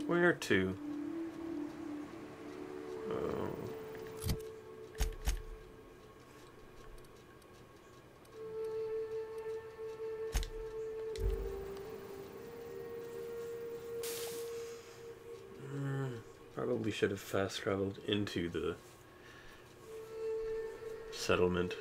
Where to? Oh. Probably should have fast traveled into the settlement.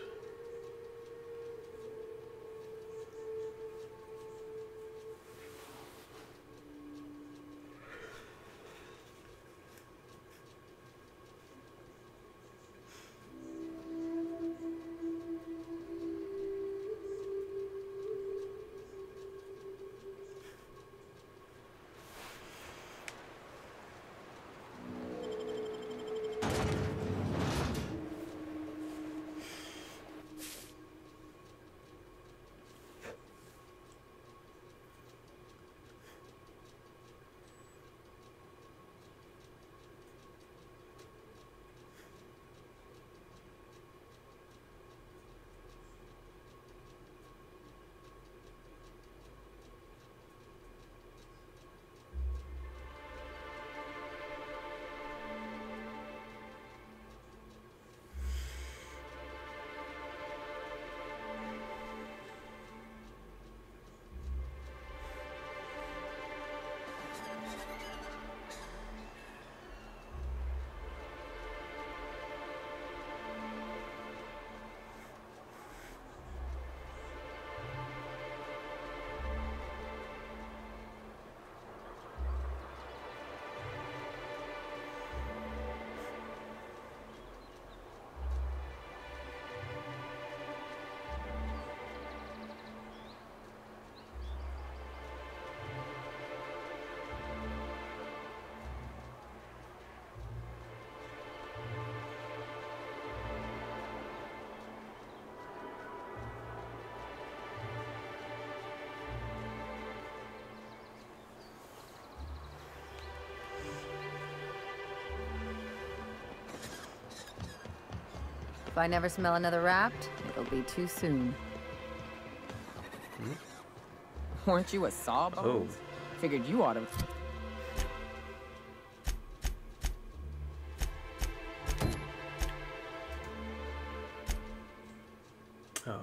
If I never smell another raft, it'll be too soon. Weren't you a sawbones? Oh. Figured you ought to. Oh.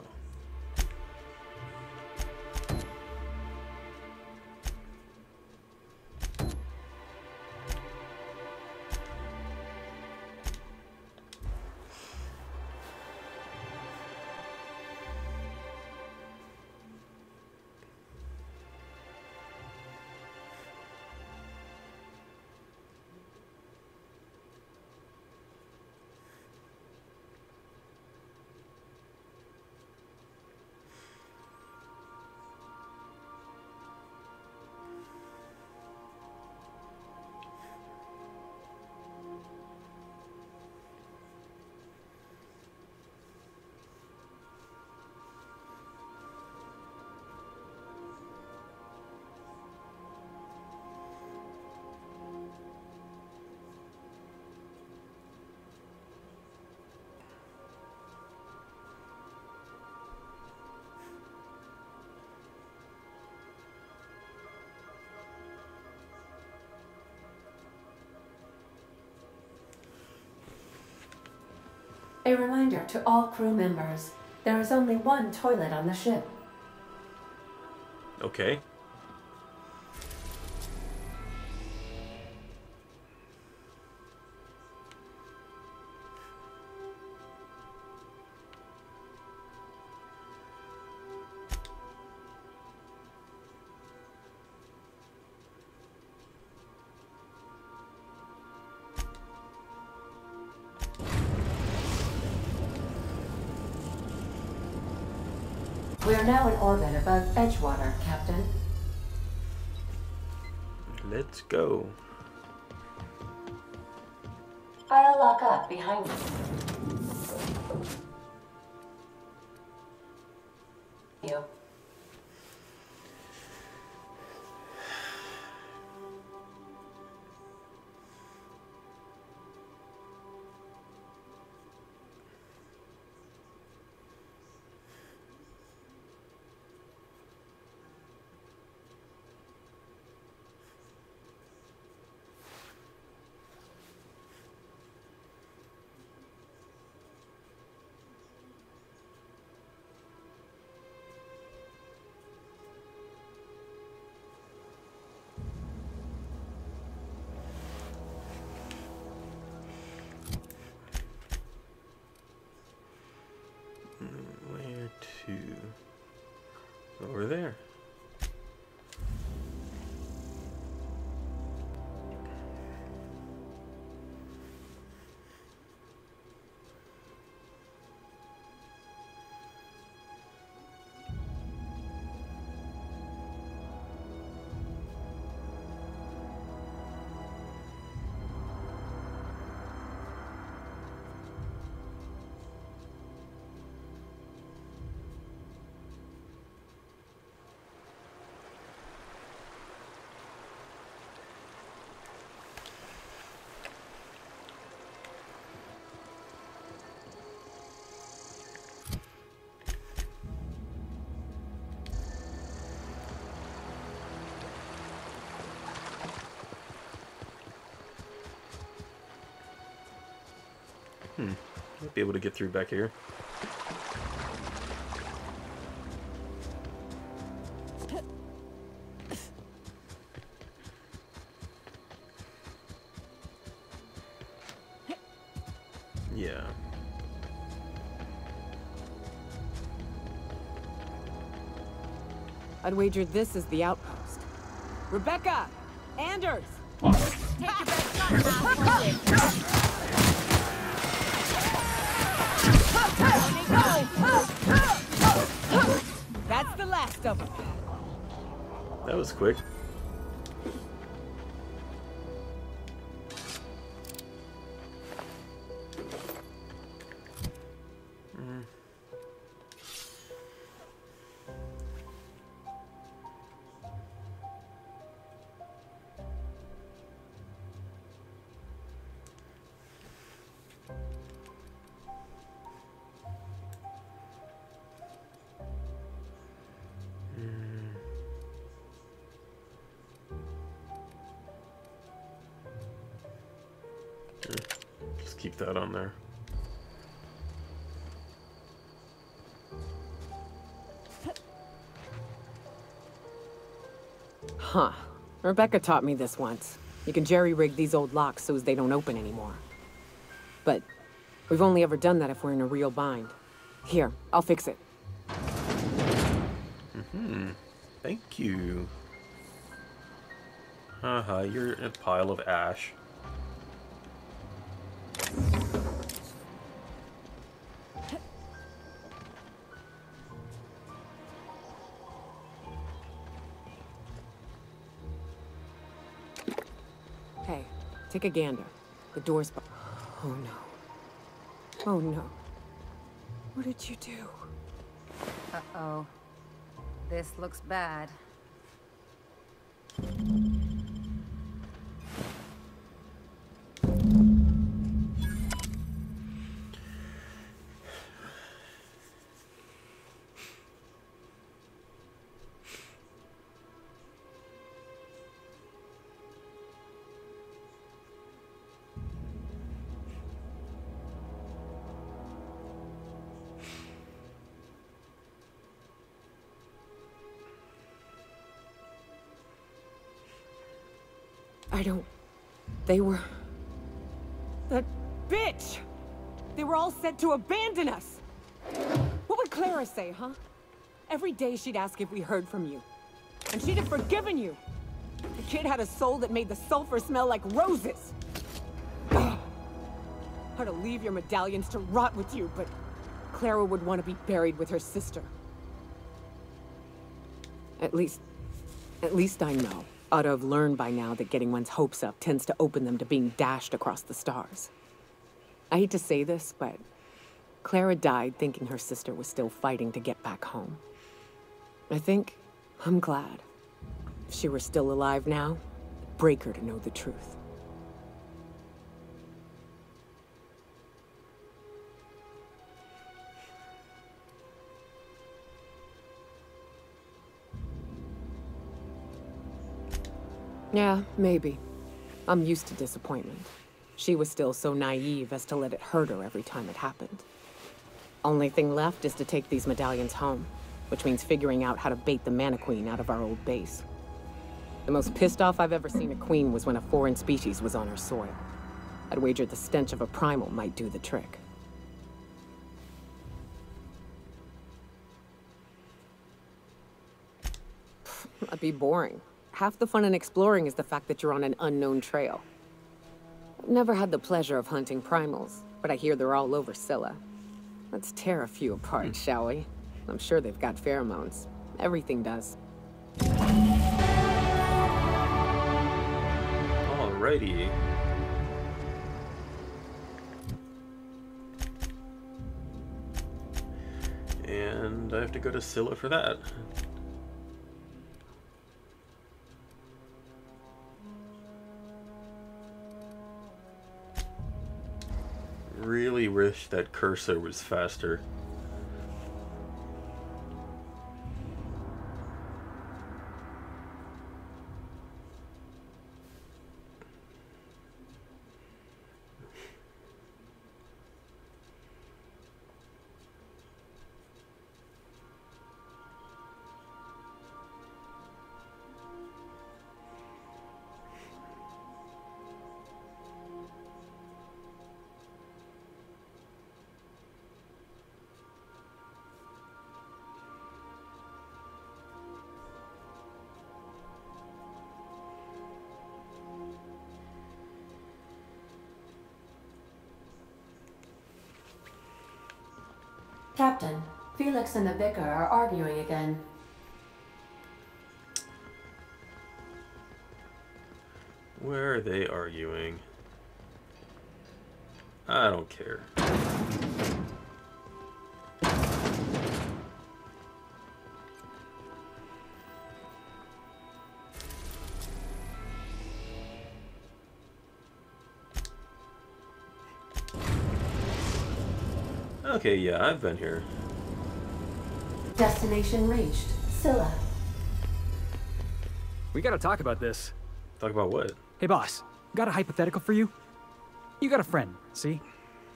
A reminder to all crew members, there is only one toilet on the ship. Okay. We are now in orbit above Edgewater, Captain. Let's go. I'll lock up behind you. over there. Might be able to get through back here. Yeah. I'd wager this is the outpost. Rebecca! Anders! Take your best shot now. That's the last of them. That was quick. Just keep that on there. Huh. Rebecca taught me this once. You can jerry-rig these old locks so as they don't open anymore. But we've only ever done that if we're in a real bind. Here, I'll fix it. Thank you. Haha, you're a pile of ash. Hey, take a gander. The door's... Oh no. Oh no. What did you do? Uh-oh. This looks bad. I don't... They were... That bitch! They were all set to abandon us! What would Clara say, huh? Every day she'd ask if we heard from you. And she'd have forgiven you! The kid had a soul that made the sulfur smell like roses! Ugh. Or to leave your medallions to rot with you, but... Clara would want to be buried with her sister. At least I know. Ought to have learned by now that getting one's hopes up tends to open them to being dashed across the stars. I hate to say this, but Clara died thinking her sister was still fighting to get back home. I'm glad. If she were still alive now, it'd break her to know the truth. Yeah, maybe. I'm used to disappointment. She was still so naive as to let it hurt her every time it happened. Only thing left is to take these medallions home, which means figuring out how to bait the Mana Queen out of our old base. The most pissed off I've ever seen a queen was when a foreign species was on her soil. I'd wager the stench of a primal might do the trick. That'd be boring. Half the fun in exploring is the fact that you're on an unknown trail. I've never had the pleasure of hunting primals, but I hear they're all over Scylla. Let's tear a few apart, shall we? I'm sure they've got pheromones. Everything does. Alrighty. And I have to go to Scylla for that. Really wish that cursor was faster. Captain, Felix and the Vicar are arguing again. Where are they arguing? I don't care. Okay, yeah, I've been here. Destination reached. Scylla. We gotta talk about this. Talk about what? Hey boss, got a hypothetical for you? You got a friend, see?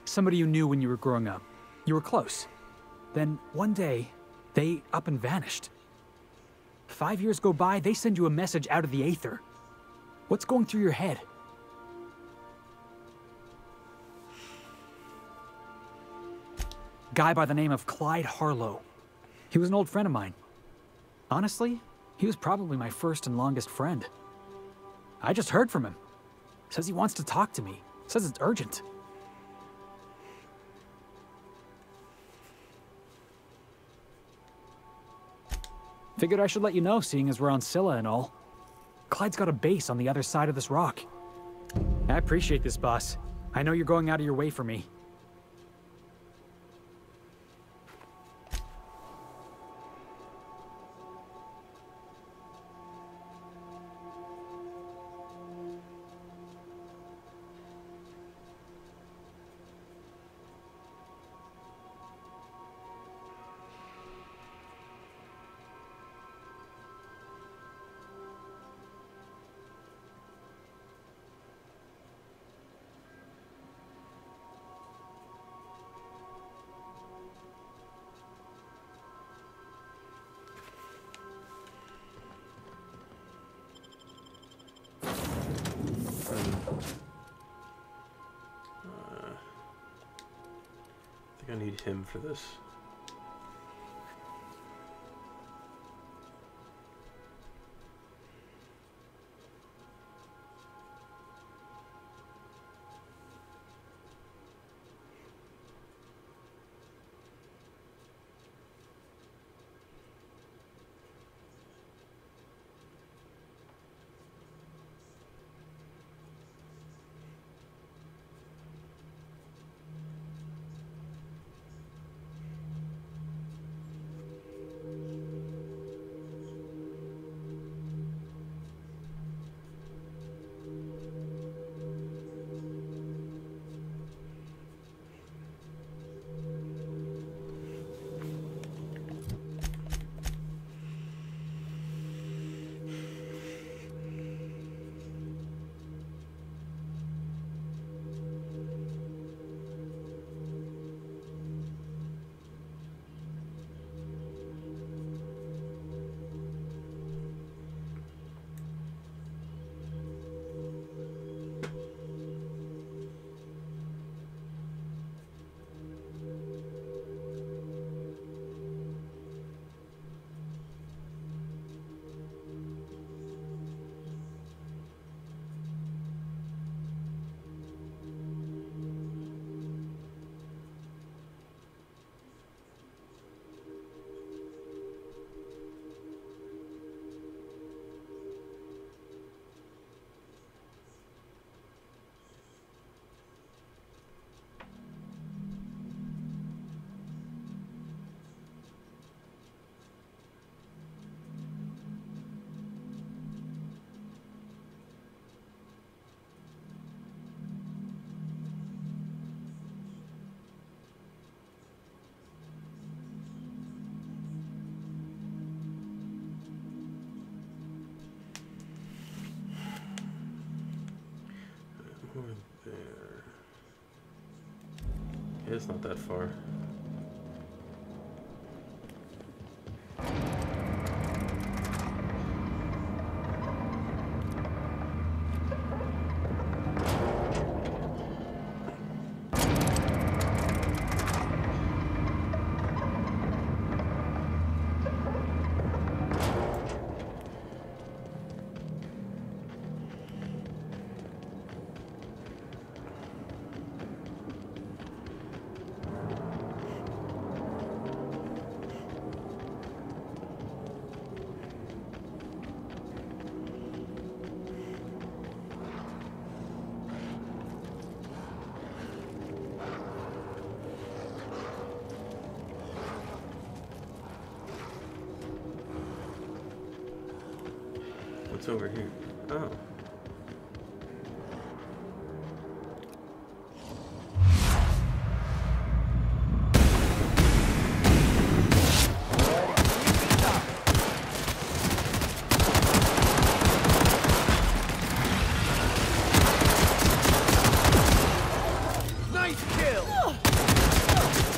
Somebody you knew when you were growing up. You were close. Then one day, they up and vanished. 5 years go by, they send you a message out of the aether. What's going through your head? Guy by the name of Clyde Harlow. He was an old friend of mine. Honestly, he was probably my first and longest friend. I just heard from him. Says he wants to talk to me. Says it's urgent. Figured I should let you know, seeing as we're on Scylla and all. Clyde's got a base on the other side of this rock. I appreciate this, boss. I know you're going out of your way for me. I think I need him for this. Over there. It's not that far. What's over here? Oh. Nice kill.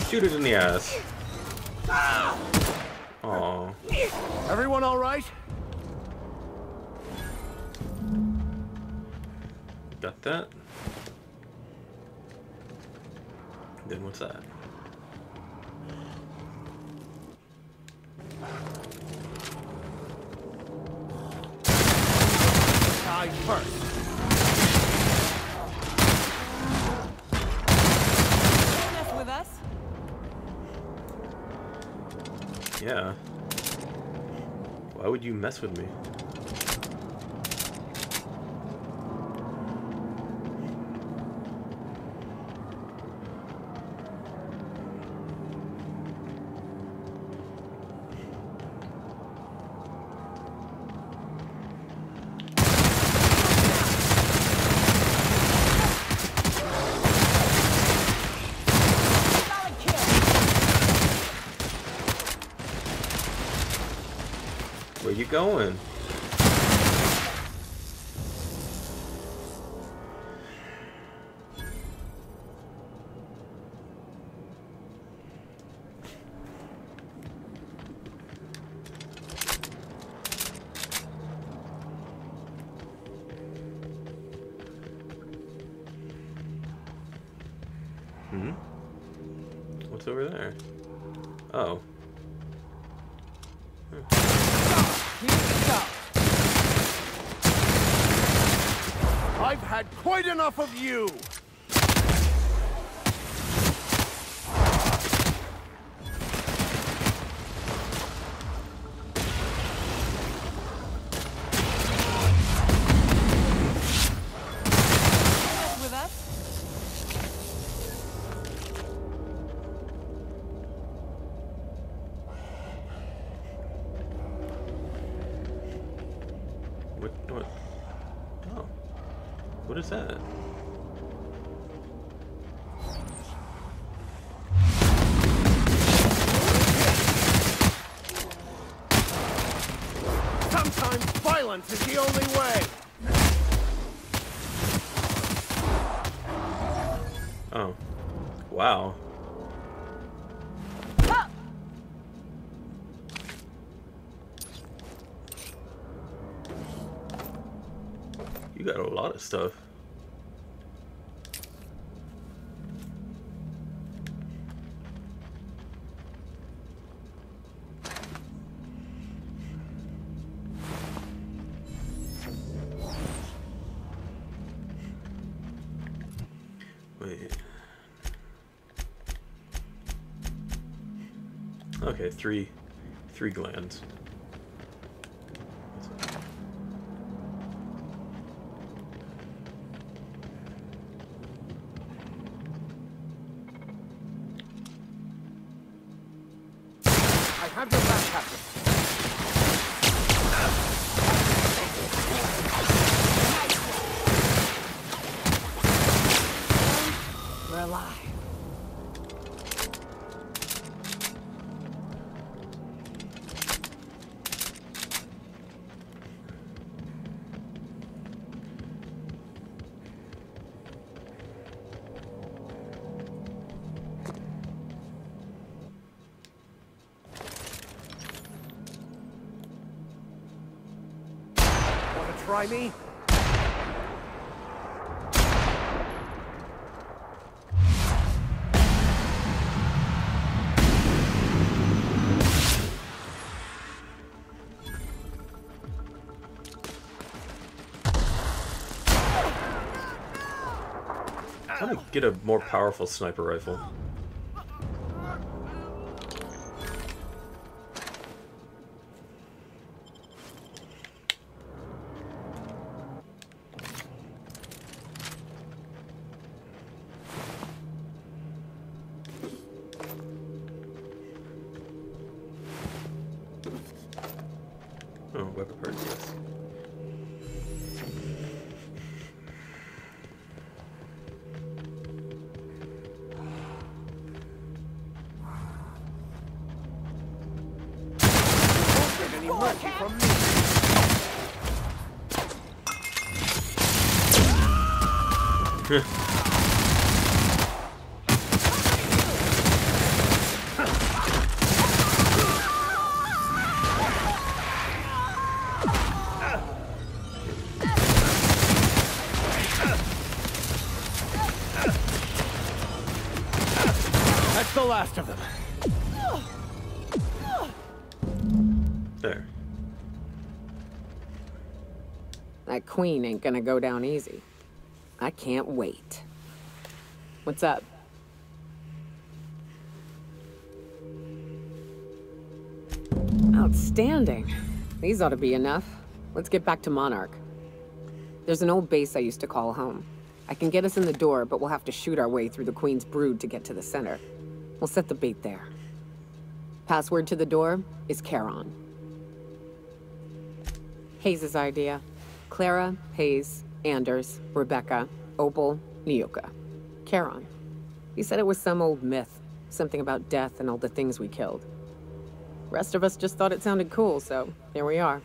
Shoot it in the ass. Aw. Everyone all right? Got that? Then what's that? I first. Mess with us? Yeah. Why would you mess with me? Where you going? What's over there? Oh. I've had quite enough of you! With us? What? Oh. What is that? Sometimes violence is the only way! Oh. Wow. You got a lot of stuff. Wait. Okay, three glands. I have your back, Captain. We're alive. try me? I want to get a more powerful sniper rifle. Oh, weapon parts, yes. Any mercy from me? That's the last of them. There. That queen ain't gonna go down easy. I can't wait. What's up? Outstanding. These ought to be enough. Let's get back to Monarch. There's an old base I used to call home. I can get us in the door, but we'll have to shoot our way through the Queen's brood to get to the center. We'll set the bait there. Password to the door is Charon. Hayes' idea. Clara, Hayes, Anders, Rebecca, Opal, Nyoka. Charon. He said it was some old myth. Something about death and all the things we killed. Rest of us just thought it sounded cool, so here we are.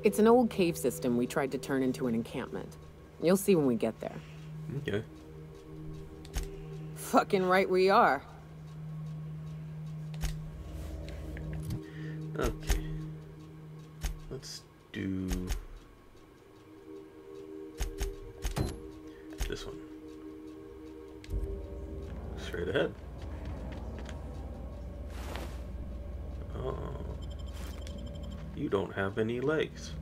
It's an old cave system we tried to turn into an encampment. You'll see when we get there. Okay. Fucking right we are. Okay. Let's do this one. Straight ahead. Oh. You don't have any legs.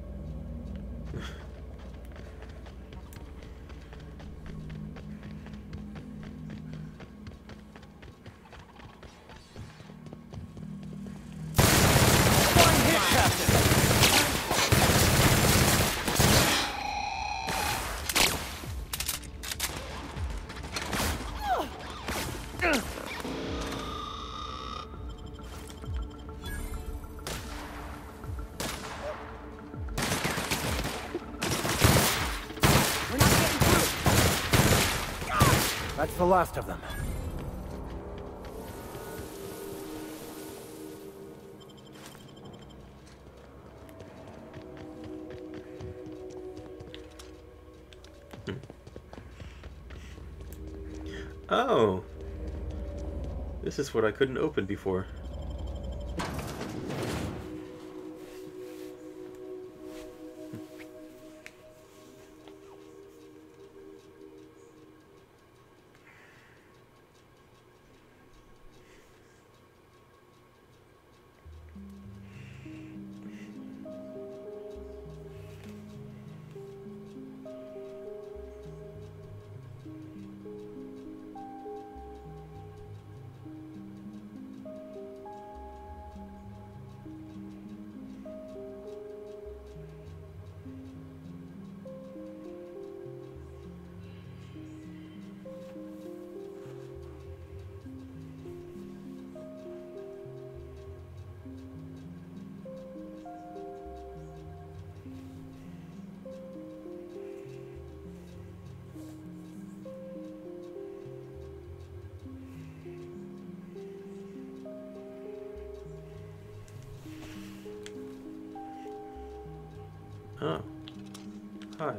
That's the last of them. Oh. This is what I couldn't open before. Oh. Hi.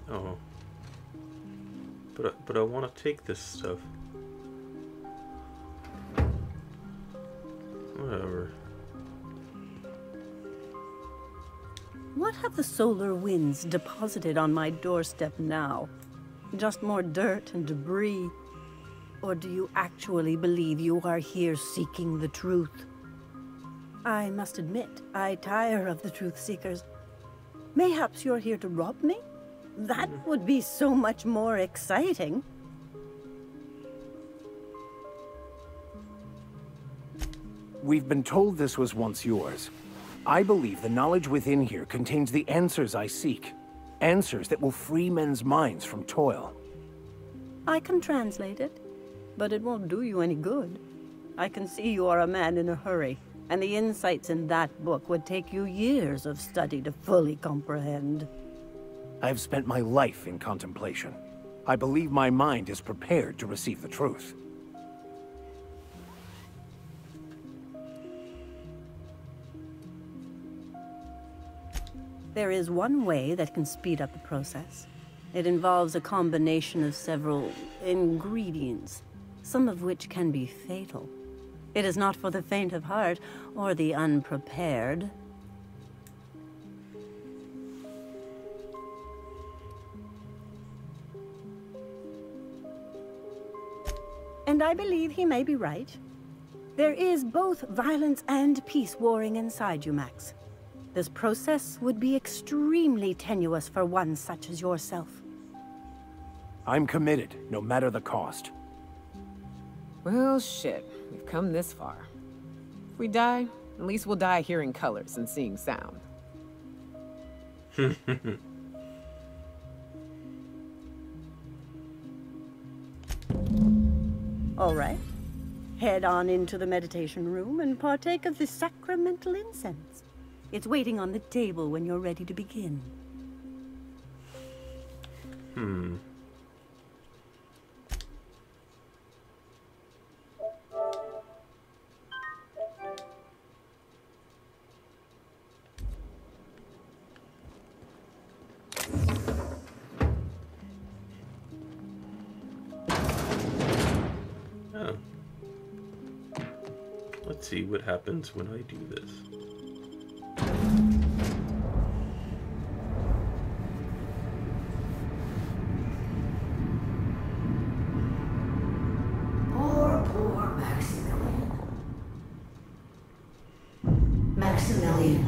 Oh. But I want to take this stuff. Whatever. What have the solar winds deposited on my doorstep now? Just more dirt and debris? Or do you actually believe you are here seeking the truth? I must admit, I tire of the truth seekers. Mayhaps you're here to rob me? That would be so much more exciting. We've been told this was once yours. I believe the knowledge within here contains the answers I seek. Answers that will free men's minds from toil. I can translate it, but it won't do you any good. I can see you are a man in a hurry, and the insights in that book would take you years of study to fully comprehend. I've spent my life in contemplation. I believe my mind is prepared to receive the truth. There is one way that can speed up the process. It involves a combination of several ingredients, some of which can be fatal. It is not for the faint of heart or the unprepared. And I believe he may be right. There is both violence and peace warring inside you, Max. This process would be extremely tenuous for one such as yourself. I'm committed, no matter the cost. Well, shit. We've come this far. If we die, at least we'll die hearing colors and seeing sound. All right. Head on into the meditation room and partake of the sacramental incense. It's waiting on the table when you're ready to begin. Oh. Let's see what happens when I do this. Poor Maximilian. Maximilian,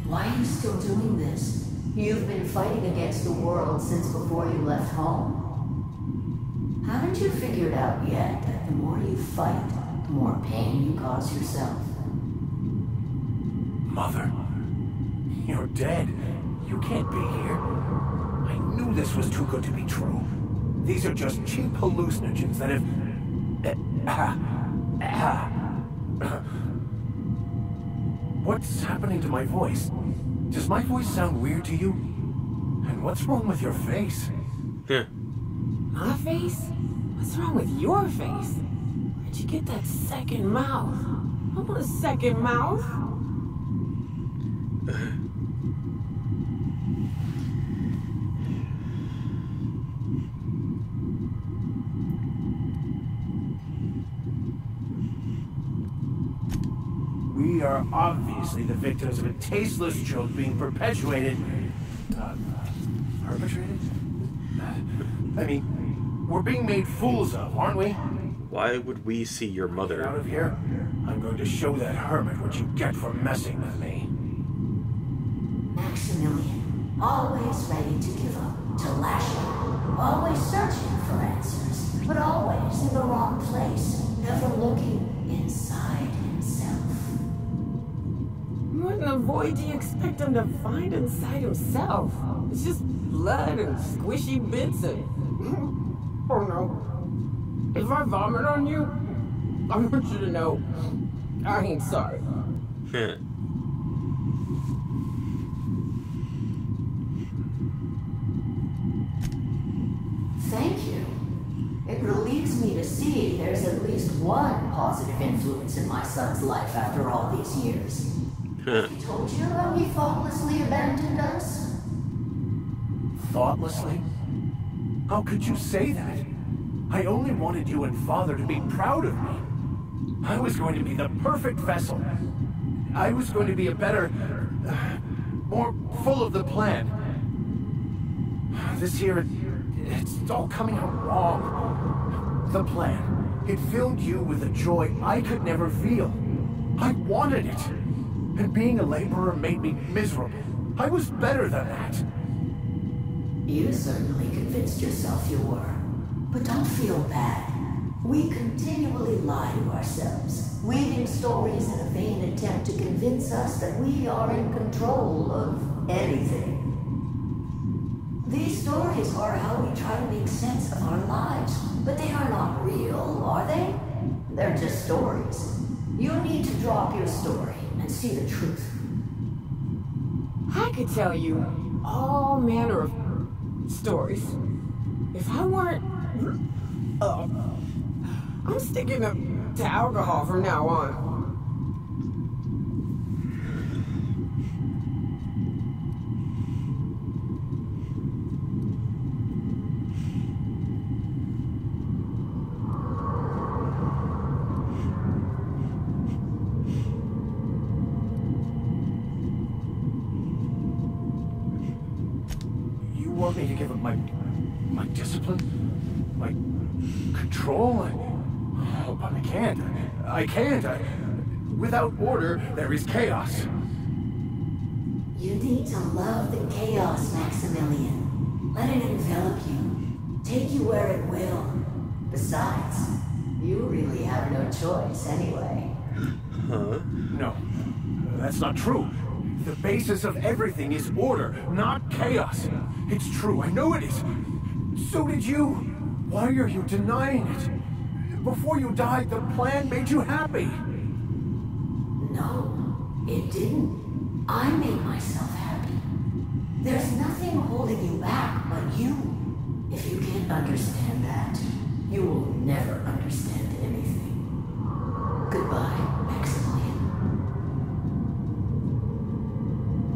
why are you still doing this? You've been fighting against the world since before you left home. Haven't you figured out yet that the more you fight, the more pain you cause yourself? Mother, you're dead. You can't be here. I knew this was too good to be true. These are just cheap hallucinogens that have... What's happening to my voice? Does my voice sound weird to you? And what's wrong with your face? Yeah. My face? What's wrong with your face? Where'd you get that second mouth? I want a second mouth. We are obviously the victims of a tasteless joke being perpetuated... perpetrated? I mean, we're being made fools of, aren't we? Why would we see your Get mother? out of here. I'm going to show that hermit what you get for messing with me. Maximilian, always ready to give up, to lash out, always searching for answers, but always in the wrong place, never looking inside himself. What in the void do you expect him to find inside himself? It's just blood and squishy bits and... Oh no. If I vomit on you, I want you to know I ain't sorry. Thank you. It relieves me to see there's at least one positive influence in my son's life after all these years. He told you how he thoughtlessly abandoned us? Thoughtlessly? How could you say that? I only wanted you and Father to be proud of me. I was going to be the perfect vessel. I was going to be a better, more full of the plan. This year, it's all coming out wrong. The plan, it filled you with a joy I could never feel. I wanted it. And being a laborer made me miserable. I was better than that. You certainly convinced yourself you were. But don't feel bad. We continually lie to ourselves, weaving stories in a vain attempt to convince us that we are in control of anything. These stories are how we try to make sense of our lives, but they are not real, are they? They're just stories. You need to drop your story and see the truth. I could tell you all manner of stories. If I weren't... I'm sticking to alcohol from now on. You want me to give up my discipline? My control? Oh, but I can't. I can't. Without order, there is chaos. You need to love the chaos, Maximilian. Let it envelop you. Take you where it will. Besides, you really have no choice anyway. Huh? No, that's not true. The basis of everything is order, not chaos. It's true, I know it is. So did you. Why are you denying it? Before you died, the plan made you happy. No, it didn't. I made myself happy. There's nothing holding you back but you. If you can't understand that, you will never understand anything. Goodbye, Maximilian.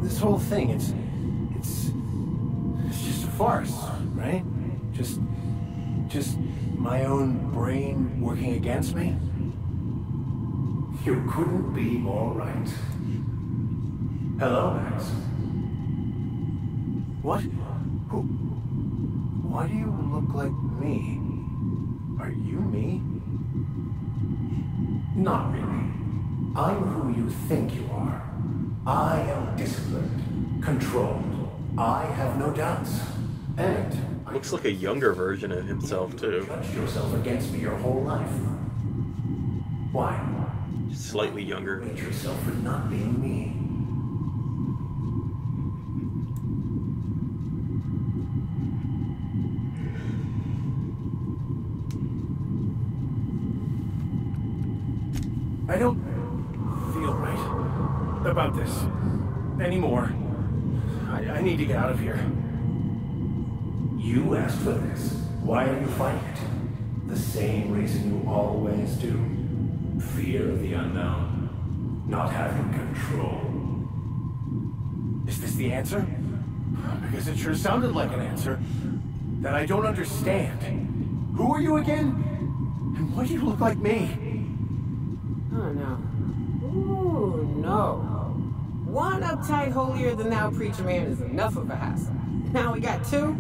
This whole thing, it's just a farce, right? Just my own brain working against me? You couldn't be more right. Hello, Max. What? Who? Why do you look like me? Are you me? Not really. I'm who you think you are. I am disciplined, controlled. I have no doubts. And Looks like a younger version of himself, too. judged yourself against me your whole life. Why? Slightly younger. Hate yourself for not being me. I don't feel right about this anymore. I need to get out of here. You asked for this. Why are you fighting it? The same reason you always do. Fear of the unknown. Not having control. Is this the answer? Because it sure sounded like an answer that I don't understand. Who are you again? And why do you look like me? Oh, no. Ooh, no. One uptight, holier-than-thou preacher man is enough of a hassle. Now we got two.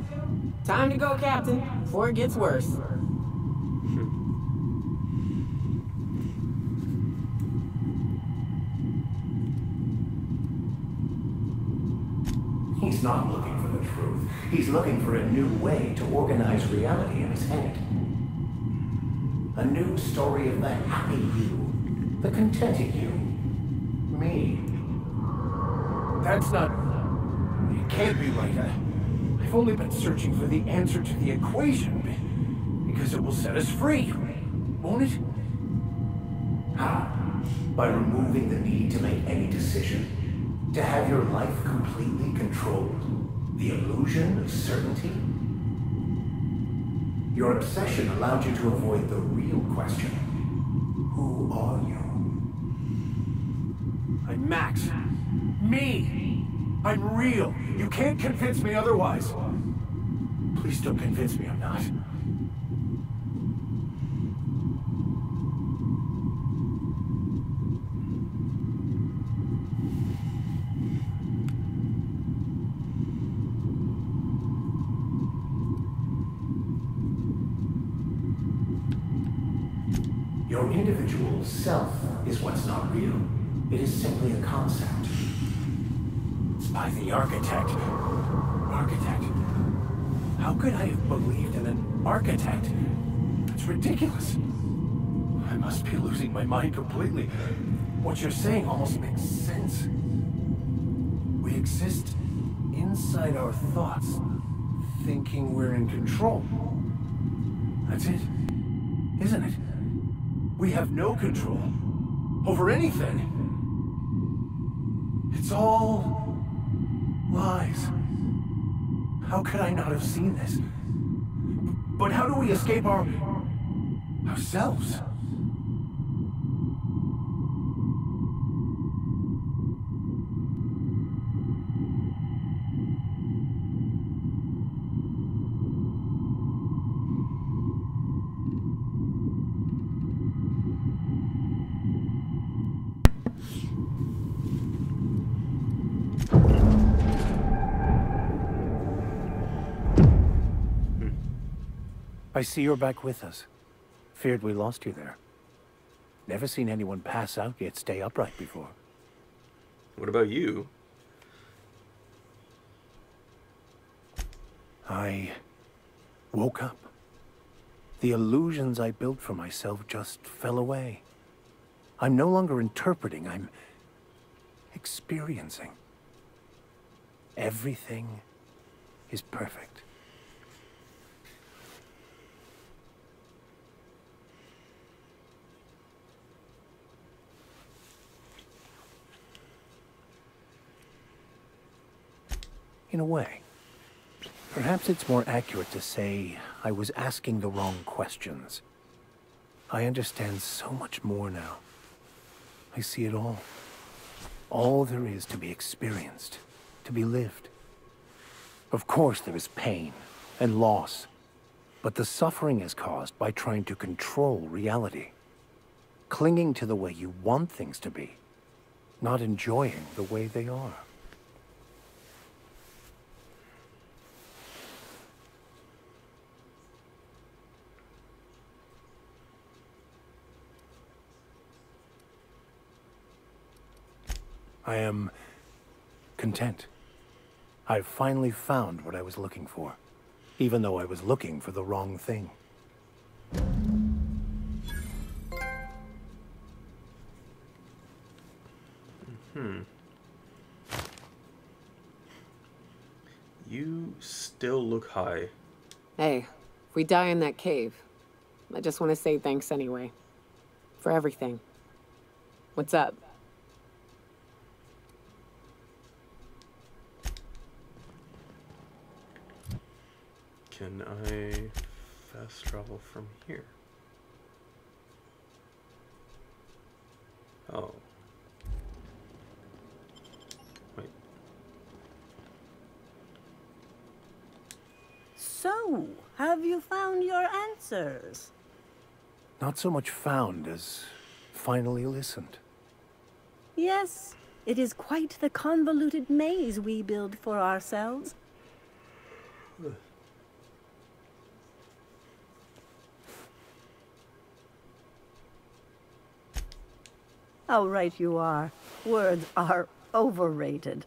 Time to go, Captain, before it gets worse. He's not looking for the truth. He's looking for a new way to organize reality in his head. A new story of the happy you, the contented you, me. That's not... It can't be right. I've only been searching for the answer to the equation, because it will set us free, won't it? How? By removing the need to make any decision? To have your life completely controlled? The illusion of certainty? Your obsession allowed you to avoid the real question. Who are you? I'm Max. Me! I'm real. You can't convince me otherwise. Please don't convince me I'm not. Your individual self is what's not real. It is simply a concept. By the architect. Architect? How could I have believed in an architect? It's ridiculous. I must be losing my mind completely. What you're saying almost makes sense. We exist inside our thoughts, thinking we're in control. That's it, isn't it? We have no control over anything. It's all lies. How could I not have seen this? But how do we escape ourselves? I see you're back with us. Feared we lost you there. Never seen anyone pass out yet stay upright before. What about you? I woke up. The illusions I built for myself just fell away. I'm no longer interpreting, I'm experiencing. Everything is perfect. In a way. Perhaps it's more accurate to say I was asking the wrong questions. I understand so much more now. I see it all. All there is to be experienced, to be lived. Of course there is pain and loss, but the suffering is caused by trying to control reality. Clinging to the way you want things to be, not enjoying the way they are. I am content. I've finally found what I was looking for, even though I was looking for the wrong thing. You still look high. Hey, if we die in that cave, I just want to say thanks anyway. For everything. What's up? Can I fast travel from here? Oh. Wait. So, have you found your answers? Not so much found as finally listened. Yes, it is quite the convoluted maze we build for ourselves. How right you are. Words are overrated.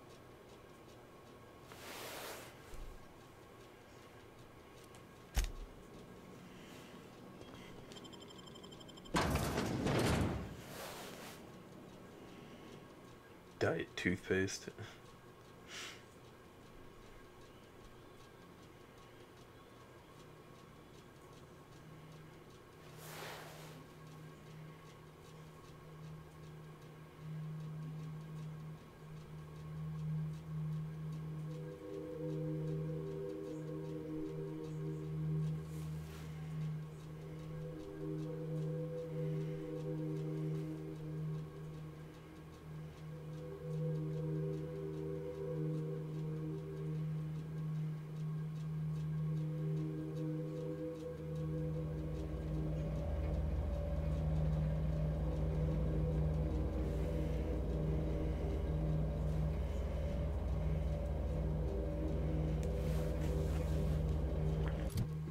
Diet toothpaste.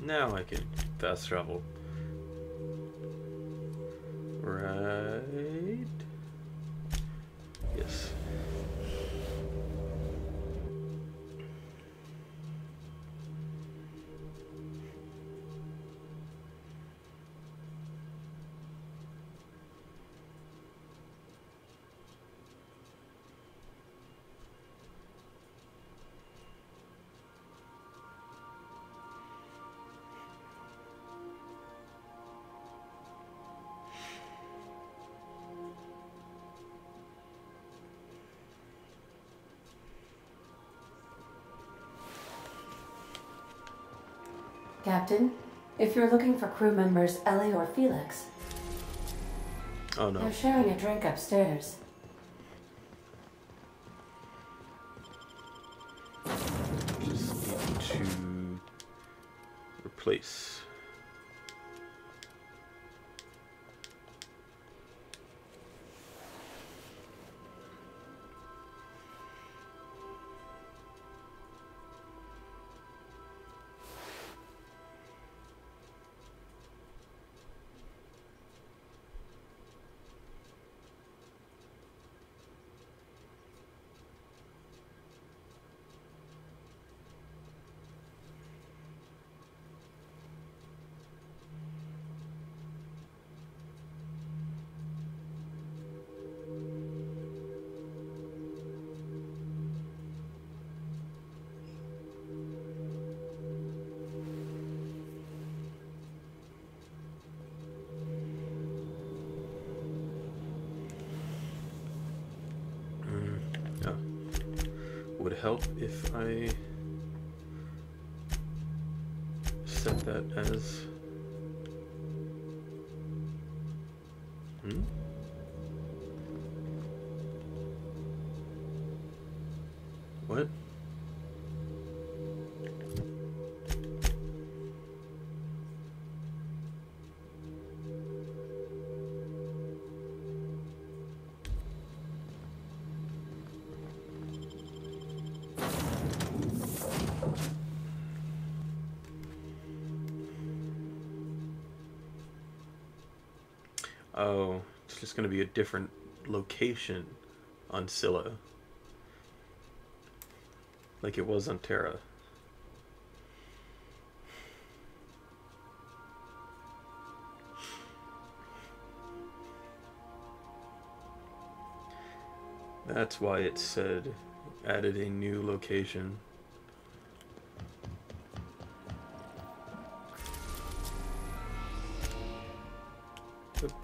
Now I can fast travel. Captain, if you're looking for crew members Ellie or Felix, Oh no. they're sharing a drink upstairs. Just need to replace. Yeah. Would help if I set that as what? Oh, it's just going to be a different location on Scylla, like it was on Terra. That's why it said added a new location.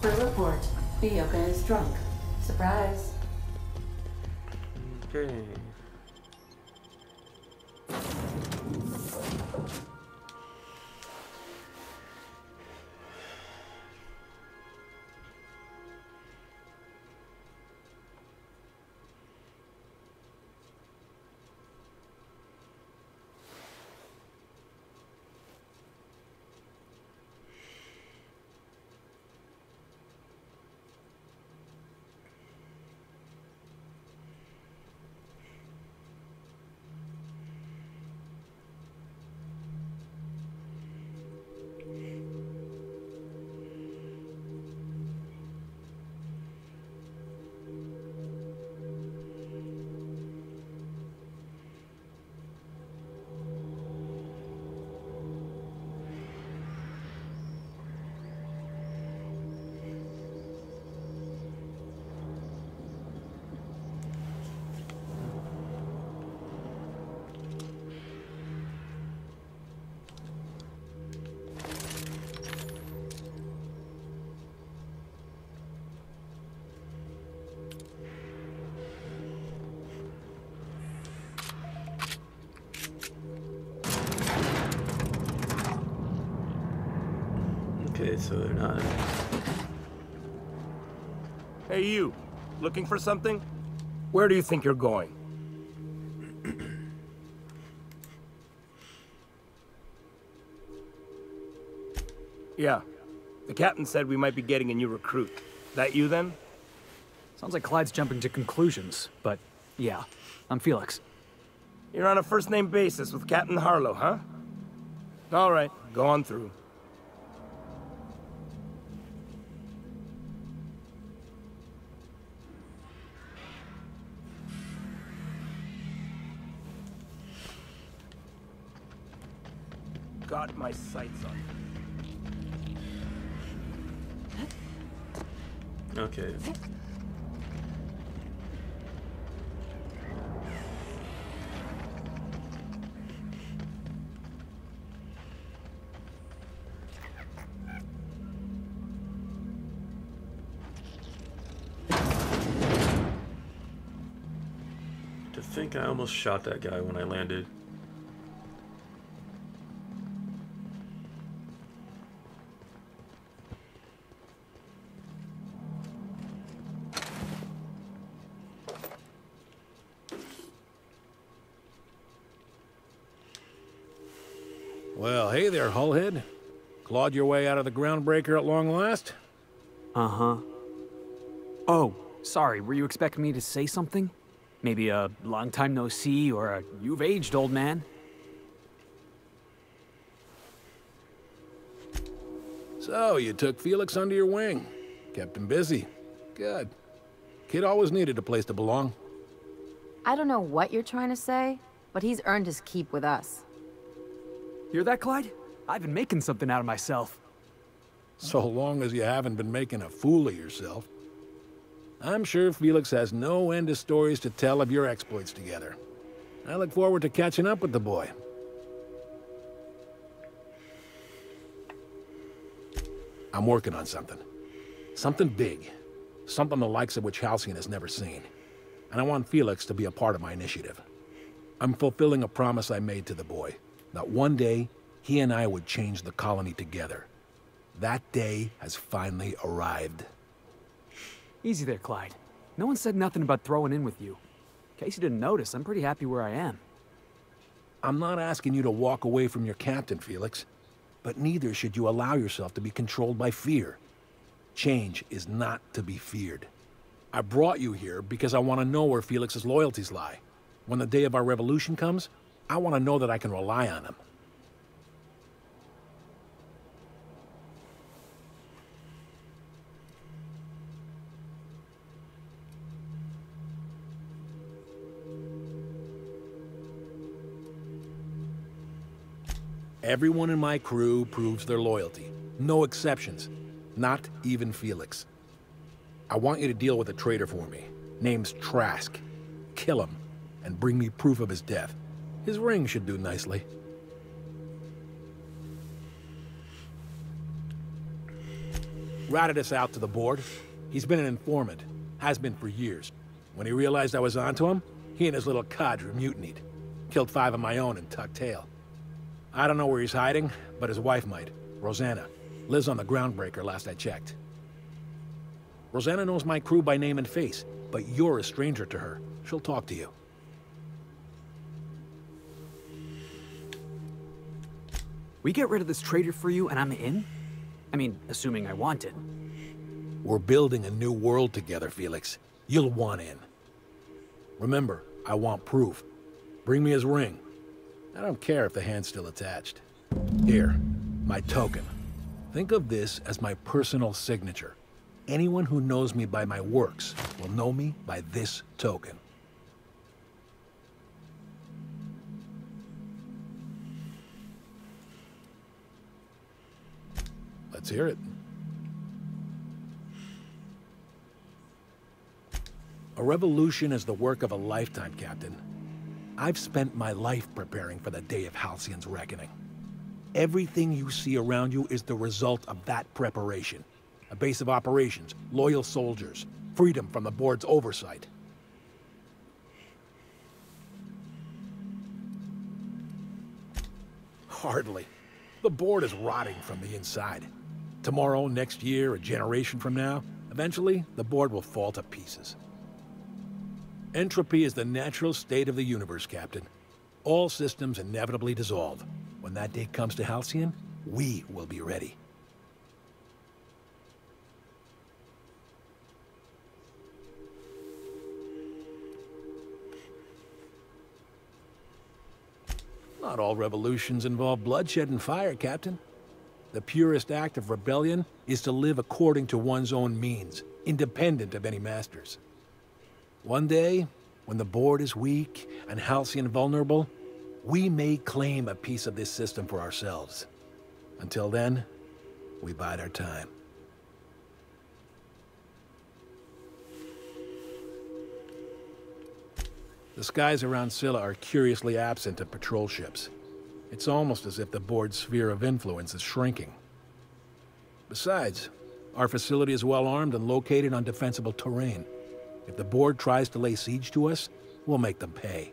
For report, Bioka is drunk. Surprise. Okay. Okay, so they're not. Hey, you. Looking for something? Where do you think you're going? Yeah. The captain said we might be getting a new recruit. That you, then? Sounds like Clyde's jumping to conclusions, but yeah, I'm Felix. You're on a first-name basis with Captain Harlow, huh? All right, go on through. Got my sights on you. Okay. To think I almost shot that guy when I landed. hey there, Hullhead. Clawed your way out of the groundbreaker at long last? Uh-huh. Oh, sorry, were you expecting me to say something? Maybe a long time no see, or a you've aged, old man? So, you took Felix under your wing. Kept him busy. Good. Kid always needed a place to belong. I don't know what you're trying to say, but he's earned his keep with us. Hear that, Clyde? I've been making something out of myself. So long as you haven't been making a fool of yourself. I'm sure Felix has no end of stories to tell of your exploits together. I look forward to catching up with the boy. I'm working on something. Something big. Something the likes of which Halcyon has never seen. And I want Felix to be a part of my initiative. I'm fulfilling a promise I made to the boy, that one day, he and I would change the colony together. That day has finally arrived. Easy there, Clyde. No one said nothing about throwing in with you. In case you didn't notice, I'm pretty happy where I am. I'm not asking you to walk away from your captain, Felix. But neither should you allow yourself to be controlled by fear. Change is not to be feared. I brought you here because I want to know where Felix's loyalties lie. When the day of our revolution comes, I want to know that I can rely on him. Everyone in my crew proves their loyalty. No exceptions. Not even Felix. I want you to deal with a traitor for me. Name's Trask. Kill him, and bring me proof of his death. His ring should do nicely. Ratted us out to the board. He's been an informant. Has been for years. When he realized I was onto him, he and his little cadre mutinied. Killed 5 of my own and tucked tail. I don't know where he's hiding, but his wife might. Rosanna. Lives on the groundbreaker last I checked. Rosanna knows my crew by name and face, but you're a stranger to her. She'll talk to you. We get rid of this traitor for you and I'm in? I mean, assuming I want it. We're building a new world together, Felix. You'll want in. Remember, I want proof. Bring me his ring. I don't care if the hand's still attached. Here, my token. Think of this as my personal signature. Anyone who knows me by my works will know me by this token. Let's hear it. A revolution is the work of a lifetime, Captain. I've spent my life preparing for the day of Halcyon's reckoning. Everything you see around you is the result of that preparation. A base of operations, loyal soldiers, freedom from the board's oversight. Hardly. The board is rotting from the inside. Tomorrow, next year, a generation from now, eventually, the board will fall to pieces. Entropy is the natural state of the universe, Captain. All systems inevitably dissolve. When that day comes to Halcyon, we will be ready. Not all revolutions involve bloodshed and fire, Captain. The purest act of rebellion is to live according to one's own means, independent of any masters. One day, when the board is weak and Halcyon vulnerable, we may claim a piece of this system for ourselves. Until then, we bide our time. The skies around Scylla are curiously absent of patrol ships. It's almost as if the board's sphere of influence is shrinking. Besides, our facility is well armed and located on defensible terrain. If the board tries to lay siege to us, we'll make them pay.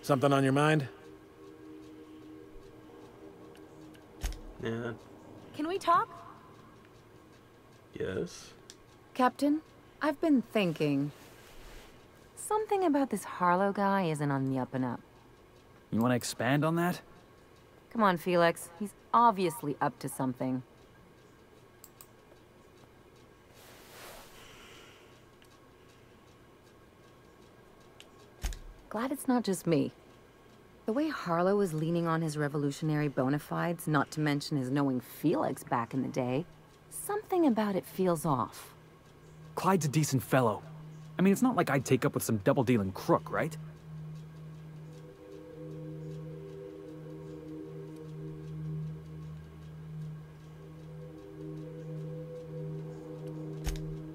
Something on your mind? Yeah. Can we talk? Yes. Captain, I've been thinking. Something about this Harlow guy isn't on the up and up. You want to expand on that? Come on, Felix. He's obviously up to something. Glad it's not just me. The way Harlow was leaning on his revolutionary bona fides, not to mention his knowing Felix back in the day, something about it feels off. Clyde's a decent fellow. I mean, it's not like I'd take up with some double-dealing crook, right?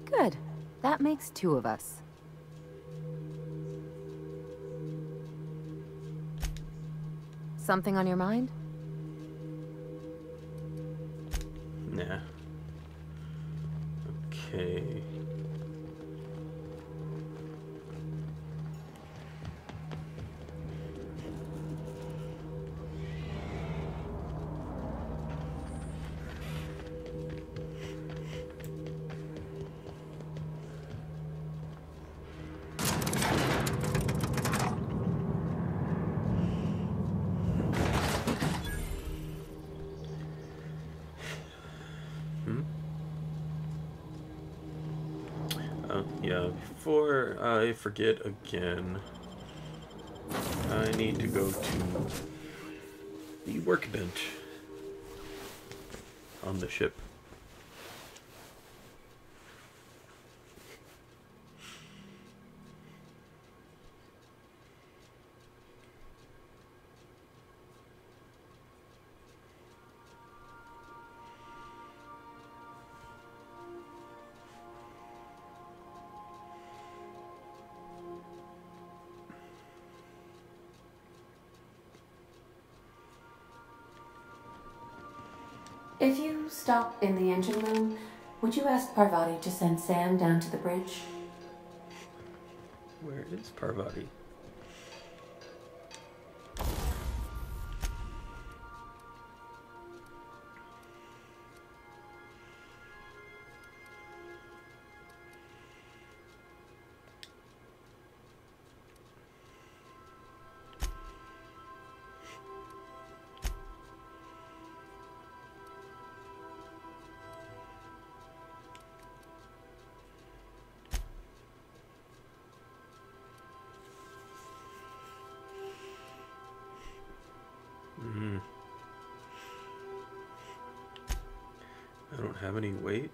Good. That makes two of us. Something on your mind? Nah. Okay. Yeah, before I forget again, I need to go to the workbench on the ship. If you stop in the engine room, would you ask Parvati to send Sam down to the bridge? Where is Parvati? I don't have any weight.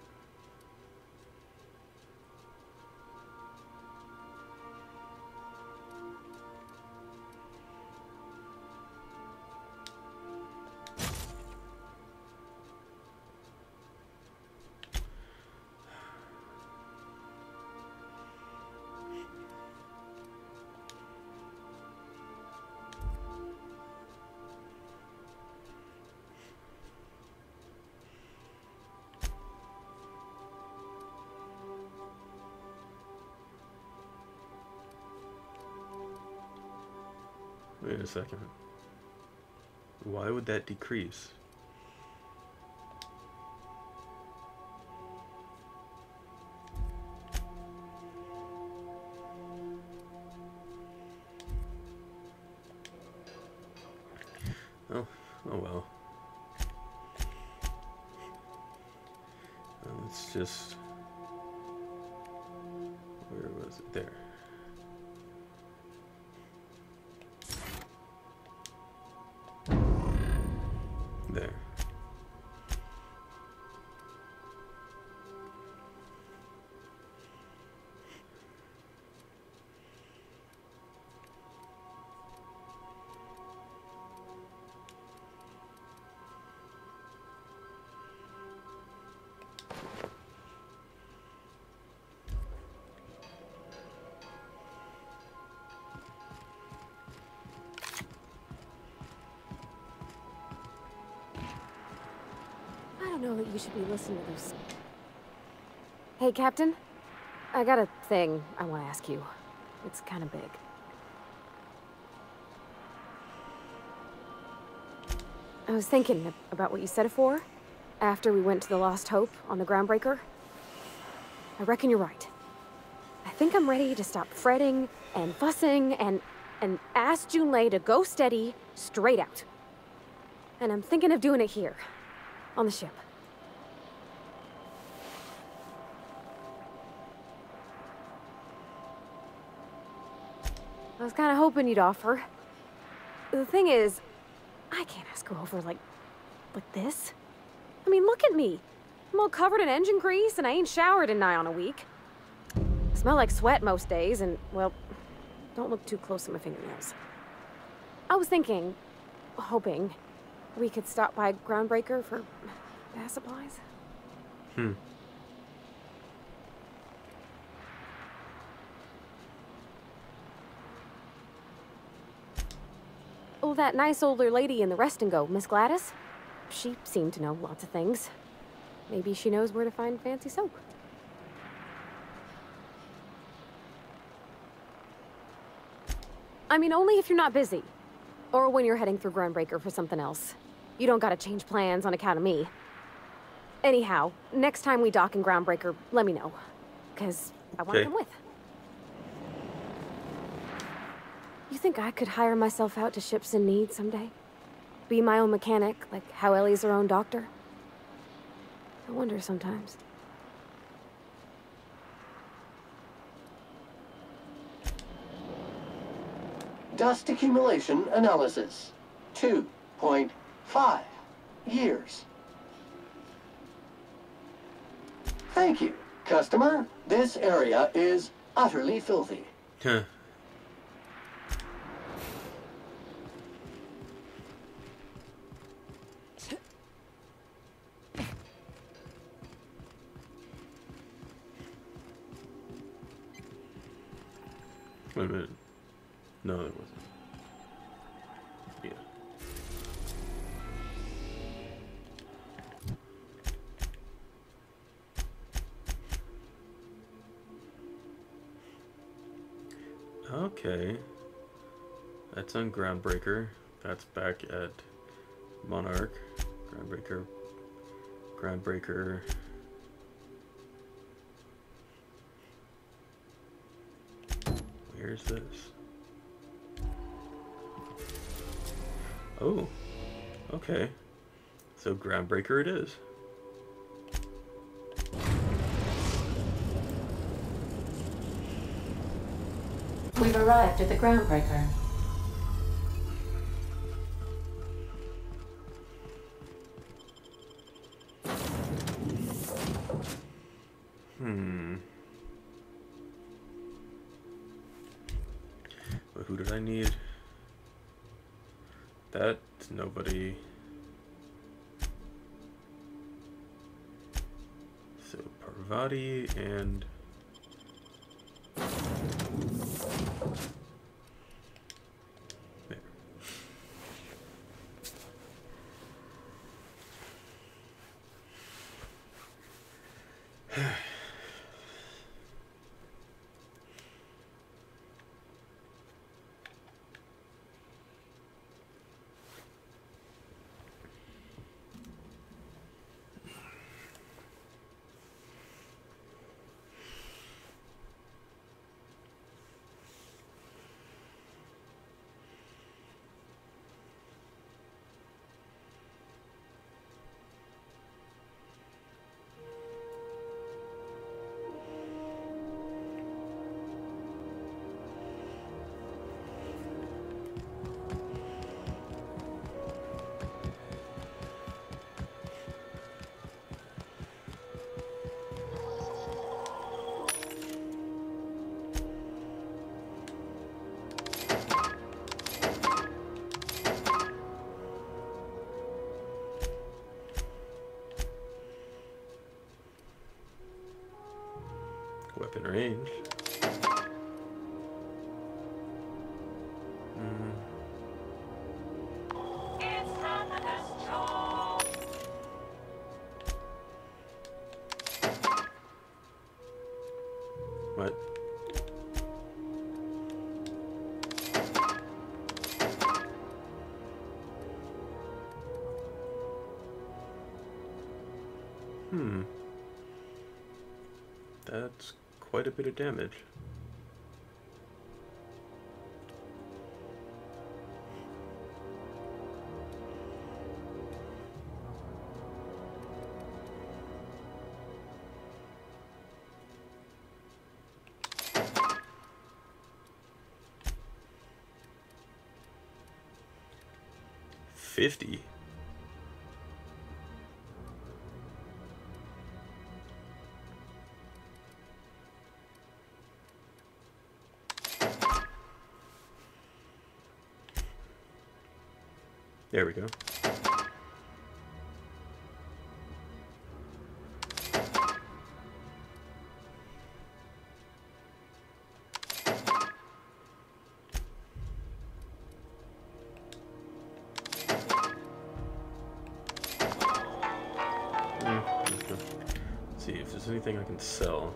Wait a second. Why would that decrease? Oh well. Let's just... Where was it? There. There. I don't know that you should be listening to those. Hey, Captain. I got a thing I want to ask you. It's kind of big. I was thinking about what you said before, after we went to the Lost Hope on the Groundbreaker. I reckon you're right. I think I'm ready to stop fretting and fussing and ask Junlei to go steady, straight out. And I'm thinking of doing it here, on the ship. I was kind of hoping you'd offer. The thing is, I can't ask her over like this. I mean, look at me. I'm all covered in engine grease and I ain't showered in nigh on a week. I smell like sweat most days and, well, don't look too close at my fingernails. I was thinking, hoping, we could stop by Groundbreaker for bath supplies. Oh, that nice older lady in the rest and go, Miss Gladys? She seemed to know lots of things. Maybe she knows where to find fancy soap. I mean, only if you're not busy. Or when you're heading through Groundbreaker for something else. You don't gotta change plans on account of me. Anyhow, next time we dock in Groundbreaker, let me know. 'Cause I want to come with. You think I could hire myself out to ships in need someday? Be my own mechanic, like how Ellie's her own doctor? I wonder sometimes. Dust accumulation analysis. 2.5 years. Thank you, customer. This area is utterly filthy. Huh. Wait a minute. No, it wasn't. Yeah. Okay. That's on Groundbreaker. That's back at Monarch. Groundbreaker. Where's this? Oh, okay. So Groundbreaker it is. We've arrived at the Groundbreaker. But who did I need? That's nobody. So Parvati and there. Weapon range. What? That's quite a bit of damage. 50. There we go. Let's see if there's anything I can sell.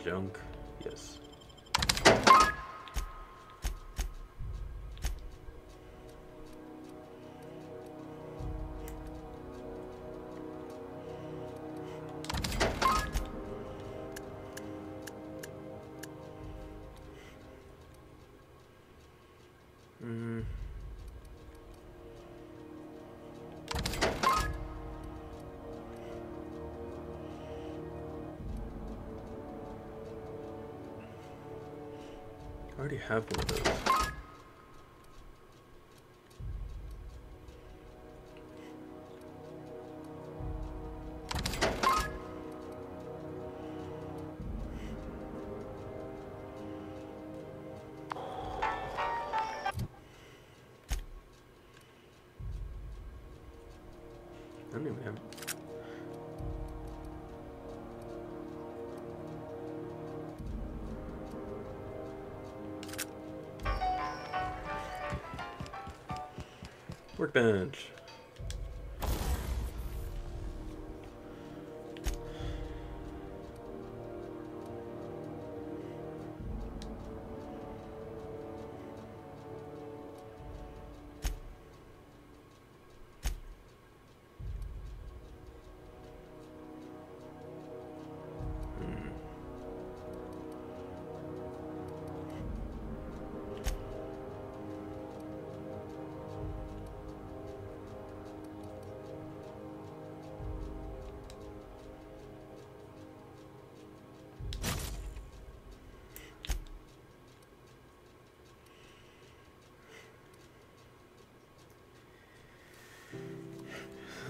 Junk, yes. I already have one of those. I don't even have. Workbench.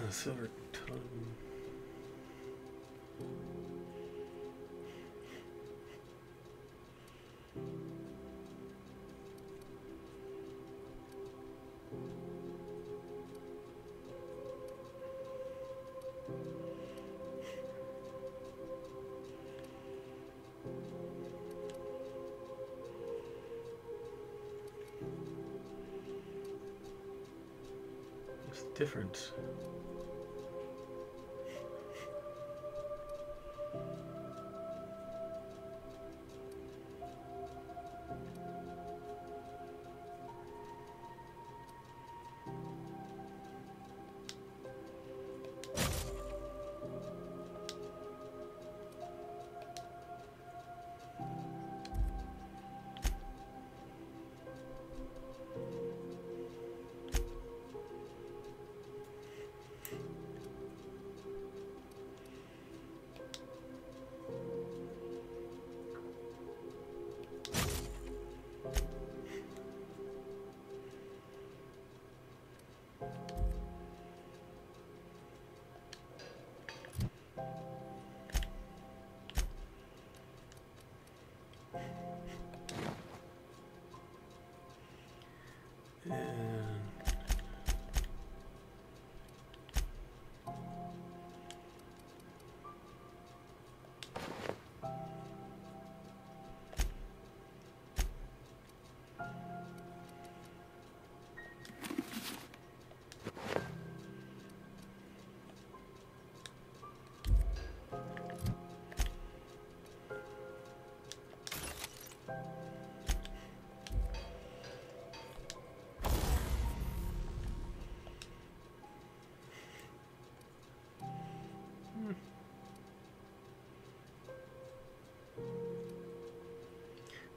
Silver tongue. What's the difference?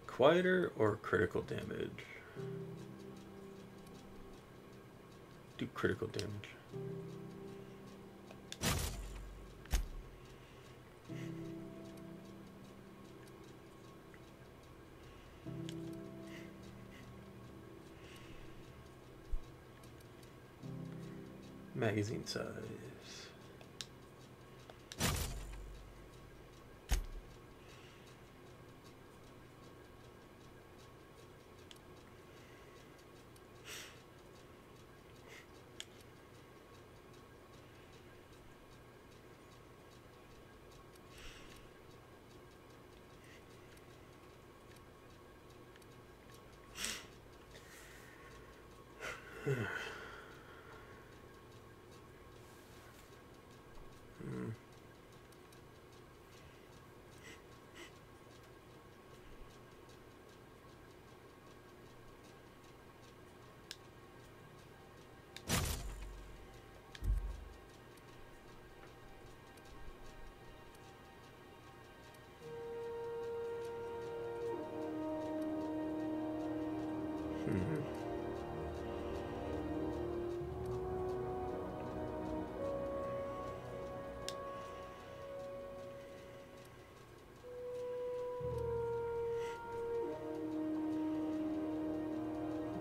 Quieter or critical damage? Do critical damage. Magazine size.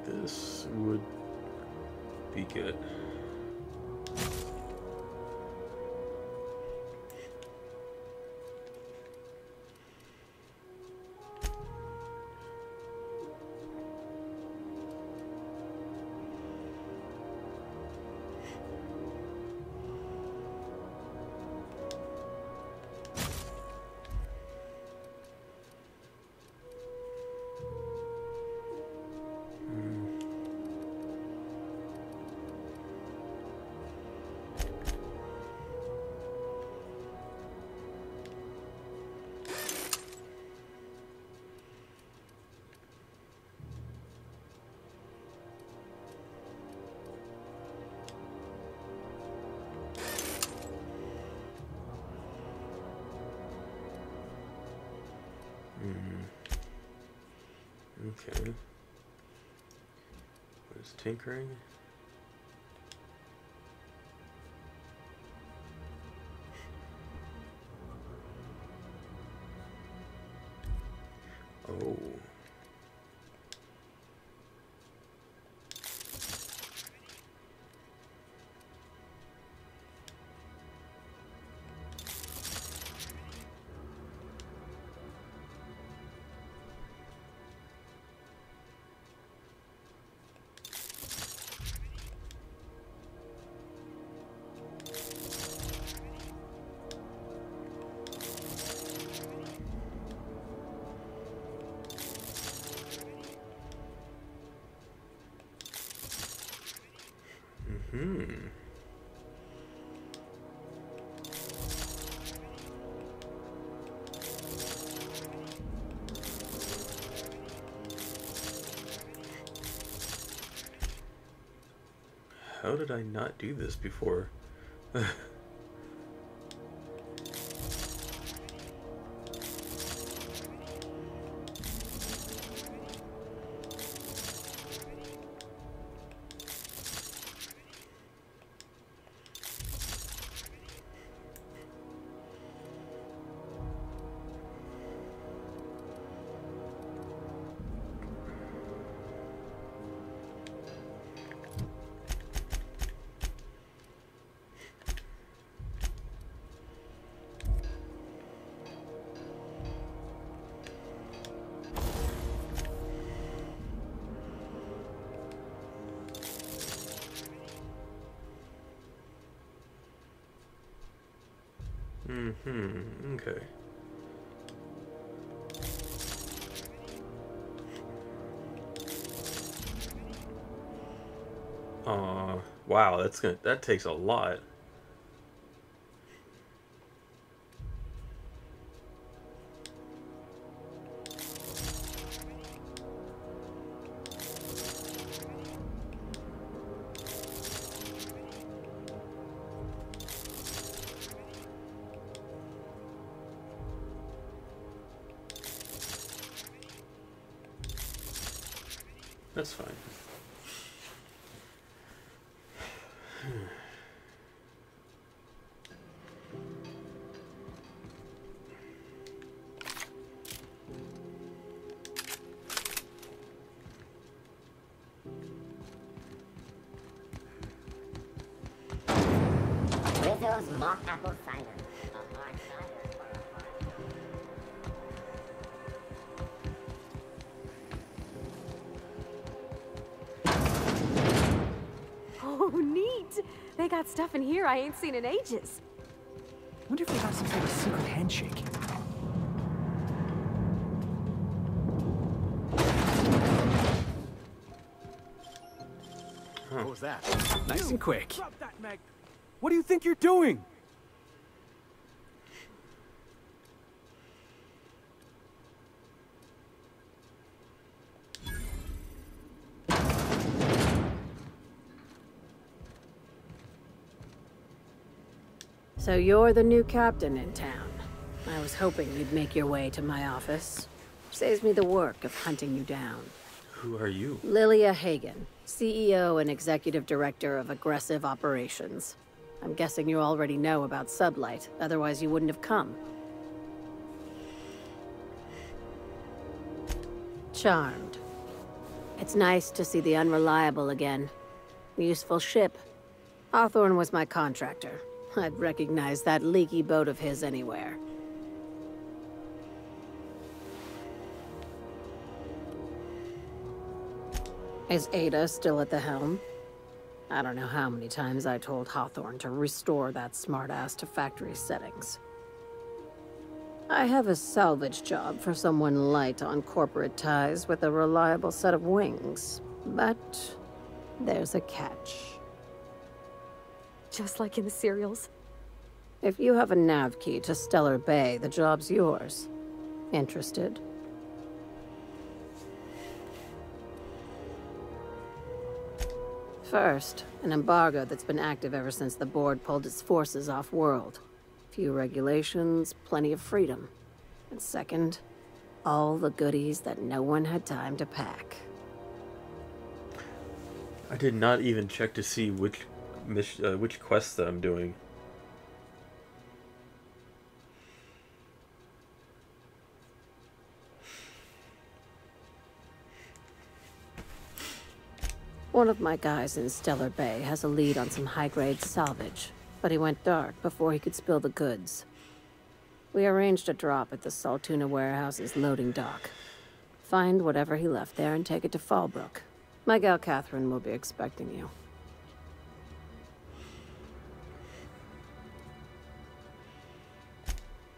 This would be good. Okay. What is tinkering? Oh. How did I not do this before? Okay. Wow, that takes a lot. That's fine. Harlow's mock apple cider. Oh, neat! They got stuff in here I ain't seen in ages. Wonder if they got some sort of secret handshake. What was that? Nice and quick. Drop that, Meg. What do you think you're doing? So you're the new captain in town. I was hoping you'd make your way to my office. Saves me the work of hunting you down. Who are you? Lilia Hagen, CEO and Executive Director of Aggressive Operations. I'm guessing you already know about Sublight, otherwise you wouldn't have come. Charmed. It's nice to see the Unreliable again. Useful ship. Hawthorne was my contractor. I'd recognize that leaky boat of his anywhere. Is Ada still at the helm? I don't know how many times I told Hawthorne to restore that smartass to factory settings. I have a salvage job for someone light on corporate ties with a reliable set of wings, but there's a catch. Just like in the serials. If you have a nav key to Stellar Bay, the job's yours. Interested? First, an embargo that's been active ever since the board pulled its forces off-world. Few regulations, plenty of freedom. And second, all the goodies that no one had time to pack. I did not even check to see which quests that I'm doing. One of my guys in Stellar Bay has a lead on some high-grade salvage, but he went dark before he could spill the goods. We arranged a drop at the Saltuna warehouse's loading dock. Find whatever he left there and take it to Fallbrook. My gal Catherine will be expecting you.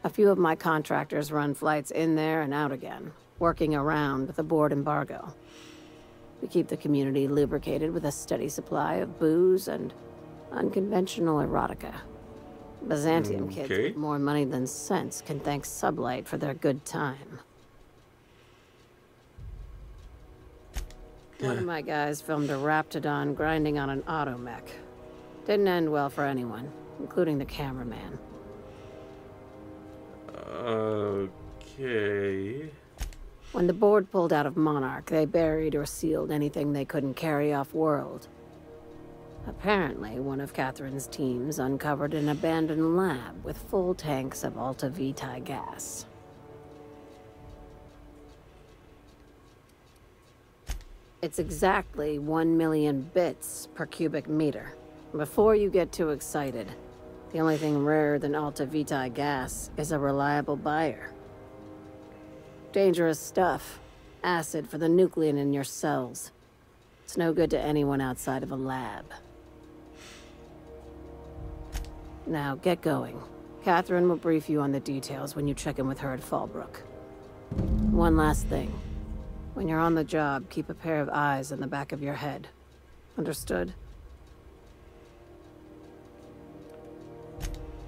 A few of my contractors run flights in there and out again, working around the board embargo. We keep the community lubricated with a steady supply of booze and unconventional erotica. Byzantium kids with more money than sense can thank Sublight for their good time. One of my guys filmed a Raptidon grinding on an automech. Didn't end well for anyone, including the cameraman. Okay. When the board pulled out of Monarch, they buried or sealed anything they couldn't carry off-world. Apparently, one of Catherine's teams uncovered an abandoned lab with full tanks of Alta Vitae gas. It's exactly 1 million bits per cubic meter. Before you get too excited, the only thing rarer than Alta Vitae gas is a reliable buyer. Dangerous stuff. Acid for the nucleon in your cells. It's no good to anyone outside of a lab. Now, get going. Catherine will brief you on the details when you check in with her at Fallbrook. One last thing. When you're on the job, keep a pair of eyes in the back of your head. Understood?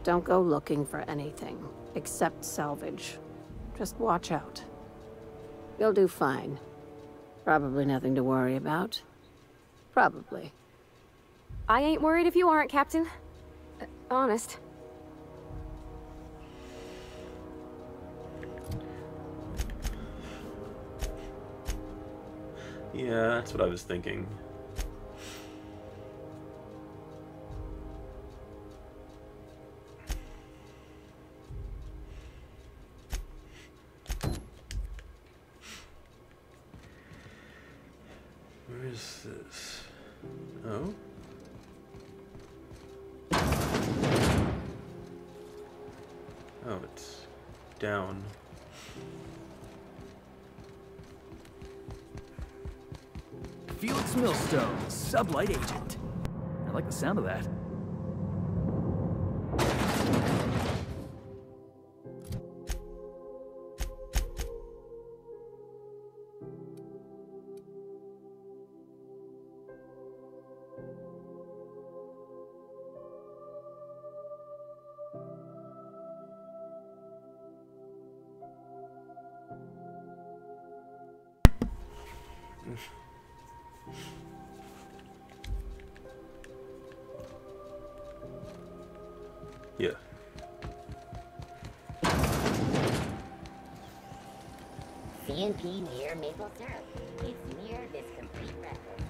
Don't go looking for anything, except salvage. Just watch out. You'll do fine. Probably nothing to worry about. Probably. I ain't worried if you aren't, Captain. Honest. Yeah, that's what I was thinking. Where is this? Oh? down. Felix Millstone, Sublight Agent. I like the sound of that. Yeah. CNP near maple syrup. It's near this complete record.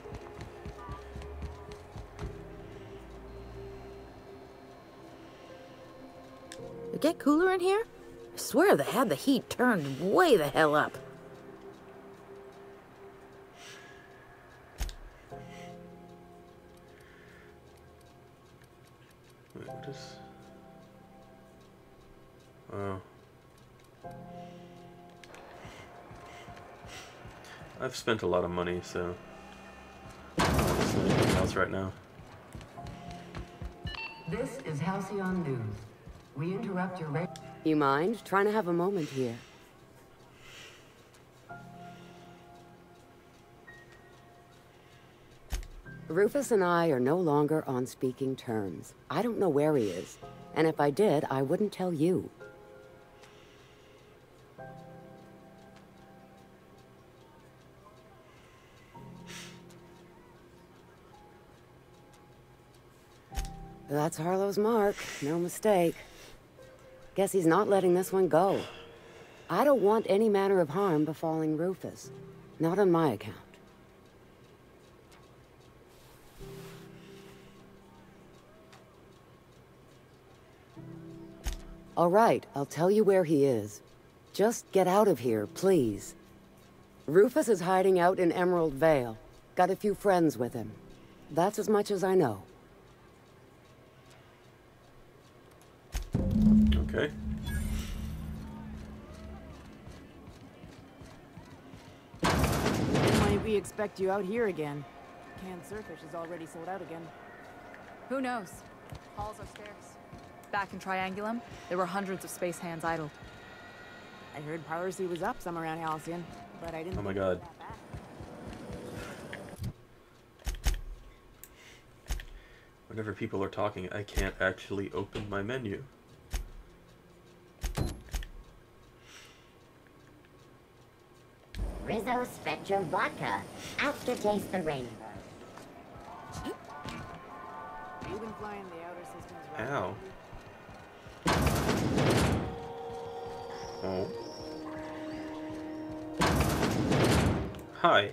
It get cooler in here? I swear they had the heat turned way the hell up. Wait, what is... Oh. I've spent a lot of money, so I don't want to spend anything else right now. This is Halcyon News. We interrupt your... You mind trying to have a moment here? Rufus and I are no longer on speaking terms. I don't know where he is, and if I did, I wouldn't tell you. That's Harlow's mark, no mistake. Guess he's not letting this one go. I don't want any manner of harm befalling Rufus. Not on my account. All right, I'll tell you where he is. Just get out of here, please. Rufus is hiding out in Emerald Vale. Got a few friends with him. That's as much as I know. Okay. When might we expect you out here again? Canned Surfish is already sold out again. Who knows? Halls are scarce. Back in Triangulum, there were hundreds of space hands idle. I heard piracy was up some around Halcyon, but I didn't. Oh my god. Whenever people are talking, I can't actually open my menu. Rizzo Spectrum Vodka. Aftertaste the rainbow. You've been flying the outer systems right? Ow. Oh. Hi.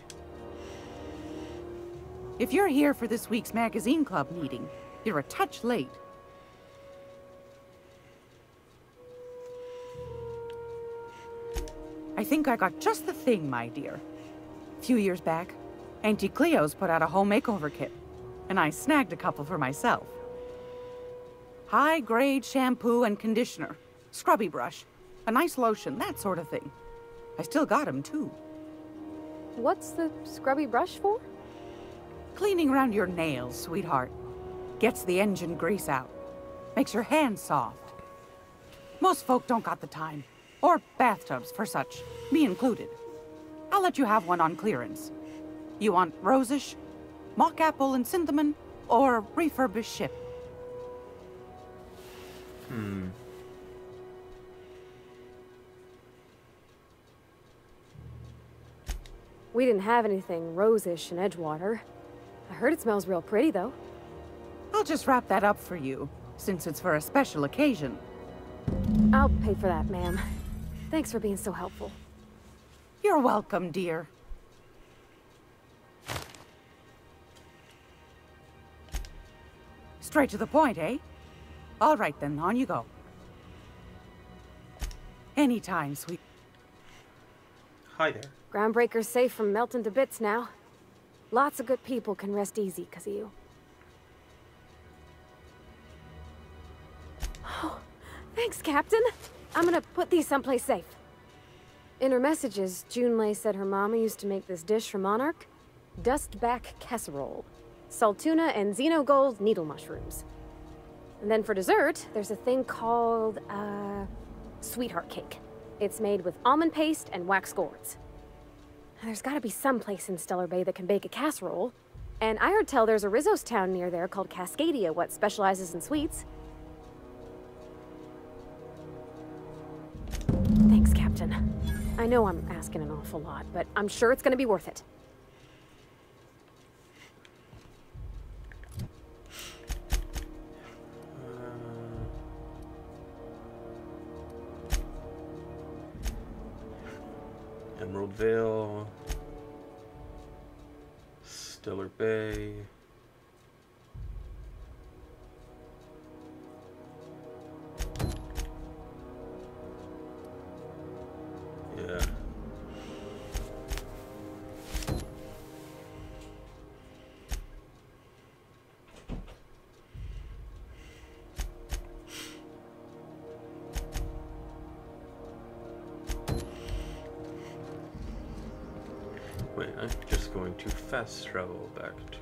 If you're here for this week's magazine club meeting, you're a touch late. I think I got just the thing, my dear. A few years back, Auntie Cleo's put out a home makeover kit, and I snagged a couple for myself. High-grade shampoo and conditioner, scrubby brush, a nice lotion, that sort of thing. I still got 'em, too. What's the scrubby brush for? Cleaning around your nails, sweetheart. Gets the engine grease out. Makes your hands soft. Most folk don't got the time. Or bathtubs for such, me included. I'll let you have one on clearance. You want rosish, mock apple and cinnamon, or refurbished ship? We didn't have anything rosish in Edgewater. I heard it smells real pretty, though. I'll just wrap that up for you, since it's for a special occasion. I'll pay for that, ma'am. Thanks for being so helpful. You're welcome, dear. Straight to the point, eh? All right then, on you go. Anytime, sweet. Hi there. Groundbreaker's safe from melting to bits now. Lots of good people can rest easy because of you. Oh, thanks, Captain. I'm gonna put these someplace safe. In her messages, Junlei said her mama used to make this dish for Monarch. Dustback casserole. Saltuna and Xenogold needle mushrooms. And then for dessert, there's a thing called, sweetheart cake. It's made with almond paste and wax gourds. There's gotta be some place in Stellar Bay that can bake a casserole. And I heard tell there's a Rizzo's town near there called Cascadia, what specializes in sweets. Thanks, Captain. I know I'm asking an awful lot, but I'm sure it's gonna be worth it. Emerald Vale, Stellar Bay. Yeah. Wait, I'm just going to fast travel back to